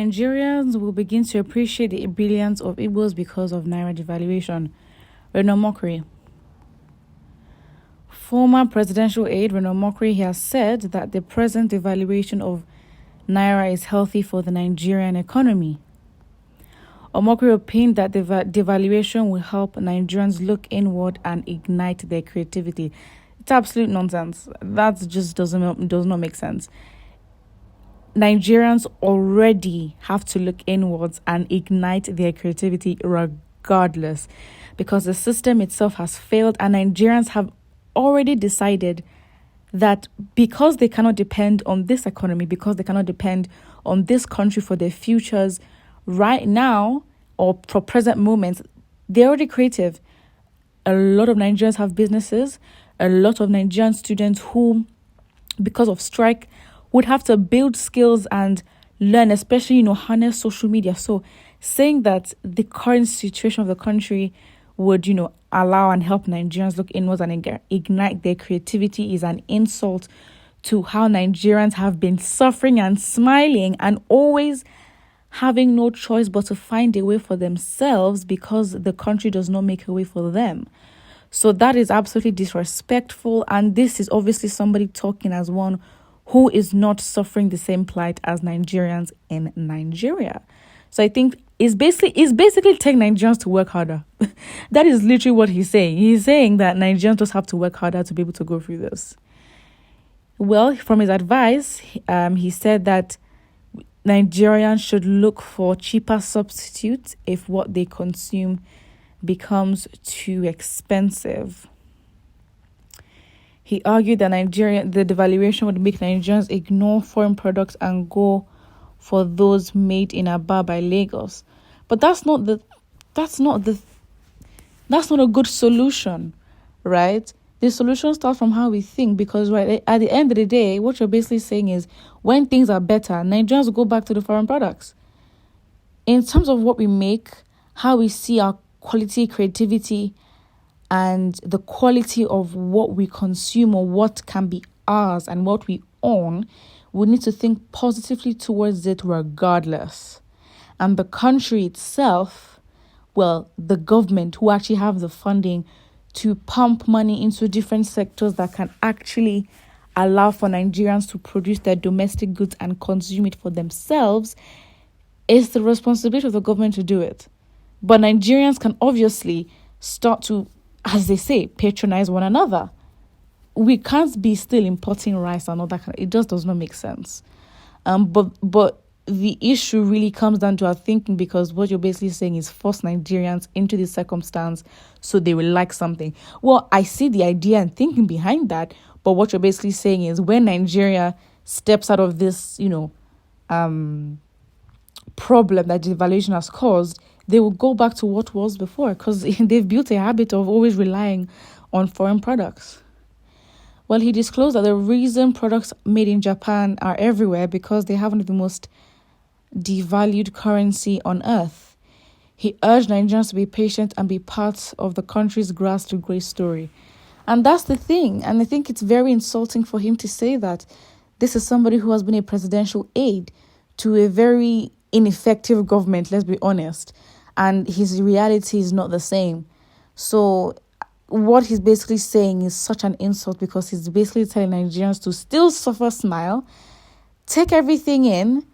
Nigerians will begin to appreciate the brilliance of Igbos because of Naira devaluation. Reno mockery. Former presidential aide Reno Mokri has said that the present devaluation of Naira is healthy for the Nigerian economy. Omokri opined that the devaluation will help Nigerians look inward and ignite their creativity. It's absolute nonsense. That just does not make sense. Nigerians already have to look inwards and ignite their creativity regardless, because the system itself has failed, and Nigerians have already decided that because they cannot depend on this economy, because they cannot depend on this country for their futures right now or for present moments, they're already creative. A lot of Nigerians have businesses. A lot of Nigerian students who, because of strike, would have to build skills and learn, especially, harness social media. So saying that the current situation of the country would, allow and help Nigerians look inwards and ignite their creativity is an insult to how Nigerians have been suffering and smiling and always having no choice but to find a way for themselves because the country does not make a way for them. So that is absolutely disrespectful, and this is obviously somebody talking as one who is not suffering the same plight as Nigerians in Nigeria. So I think it's basically telling Nigerians to work harder. That is literally what he's saying. He's saying that Nigerians just have to work harder to be able to go through this. Well, from his advice, he said that Nigerians should look for cheaper substitutes if what they consume becomes too expensive. He argued that the devaluation would make Nigerians ignore foreign products and go for those made in Aba by Lagos. But that's not a good solution, right? The solution starts from how we think, because right at the end of the day, what you're basically saying is when things are better, Nigerians will go back to the foreign products. In terms of what we make, how we see our quality, creativity, and the quality of what we consume or what can be ours and what we own, we need to think positively towards it regardless. And the country itself, well, the government who actually have the funding to pump money into different sectors that can actually allow for Nigerians to produce their domestic goods and consume it for themselves, it's the responsibility of the government to do it. But Nigerians can obviously start to, as they say, patronize one another. We can't be still importing rice and all that. It just does not make sense. But the issue really comes down to our thinking, because what you're basically saying is force Nigerians into this circumstance so they will like something. Well, I see the idea and thinking behind that, but what you're basically saying is when Nigeria steps out of this, problem that devaluation has caused, they will go back to what was before, because they've built a habit of always relying on foreign products. Well, he disclosed that the reason products made in Japan are everywhere because they have one of the most devalued currency on earth. He urged Nigerians to be patient and be part of the country's grass to grace story. And that's the thing. And I think it's very insulting for him to say that. This is somebody who has been a presidential aide to a very ineffective government, let's be honest. And his reality is not the same. So what he's basically saying is such an insult, because he's basically telling Nigerians to still suffer, smile, take everything in,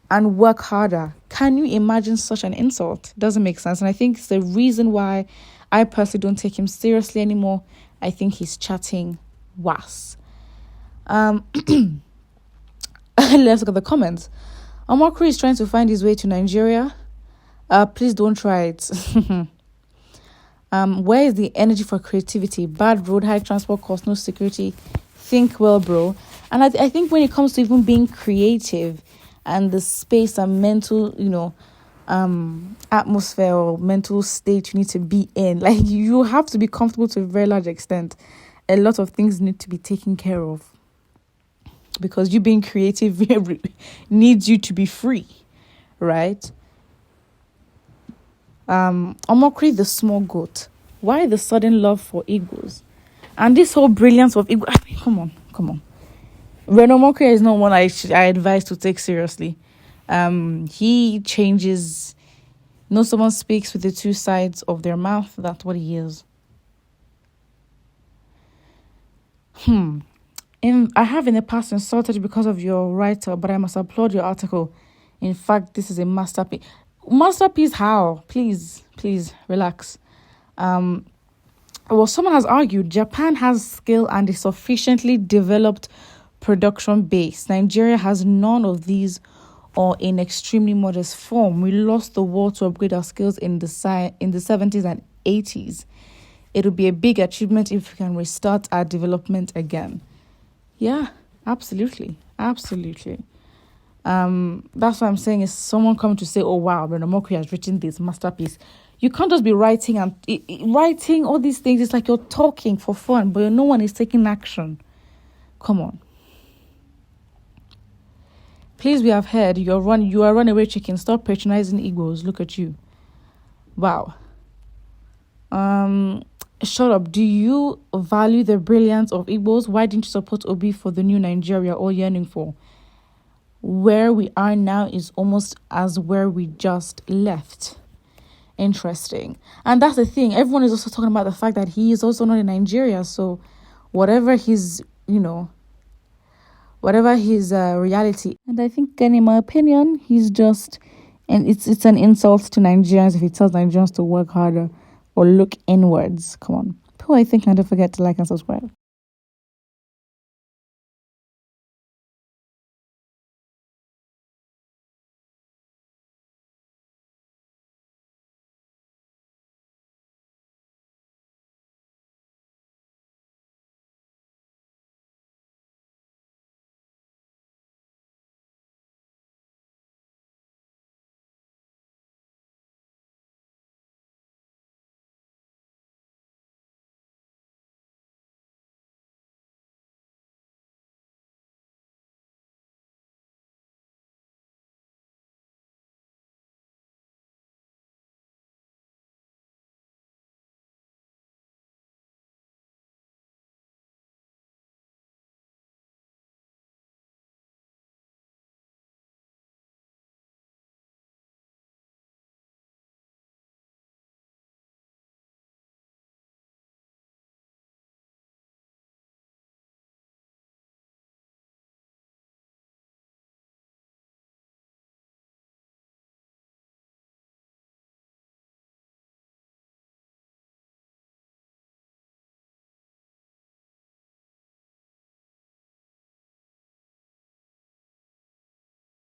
and work harder. Can you imagine such an insult? Doesn't make sense. And I think it's the reason why I personally don't take him seriously anymore. I think he's chatting was. Let's look at the comments. Omokri is trying to find his way to Nigeria. Please don't try it. Where is the energy for creativity? Bad road, high transport costs, no security. Think well, bro. And I think when it comes to even being creative and the space and mental, atmosphere or mental state you need to be in, like you have to be comfortable to a very large extent. A lot of things need to be taken care of, because you being creative needs you to be free, right? Omokri the small goat. Why the sudden love for Igbos? And this whole brilliance of Igbos. Come on. Reno Omokri is not one I advise to take seriously. He changes. No, someone speaks with the two sides of their mouth. That's what he is. I have in the past insulted you because of your writer, but I must applaud your article. In fact, this is a masterpiece. Masterpiece how? Please, relax. Well, someone has argued Japan has skill and a sufficiently developed production base. Nigeria has none of these or in extremely modest form. We lost the war to upgrade our skills in the 70s and 80s. It would be a big achievement if we can restart our development again. Yeah, absolutely. That's what I'm saying is someone coming to say, oh, wow, Reno has written this masterpiece. You can't just be writing writing all these things. It's like you're talking for fun, but no one is taking action. Come on. Please, we have heard you are runaway chicken. Stop patronizing Igbos. Look at you. Wow. Shut up. Do you value the brilliance of Igbos? Why didn't you support Obi for the new Nigeria all yearning for? Where we are now is almost as where we just left. Interesting. And that's the thing. Everyone is also talking about the fact that he is also not in Nigeria. So whatever his reality. And I think, again, in my opinion, he's just, and it's an insult to Nigerians if he tells Nigerians to work harder or look inwards. Come on. Who I think, and don't forget to like and subscribe.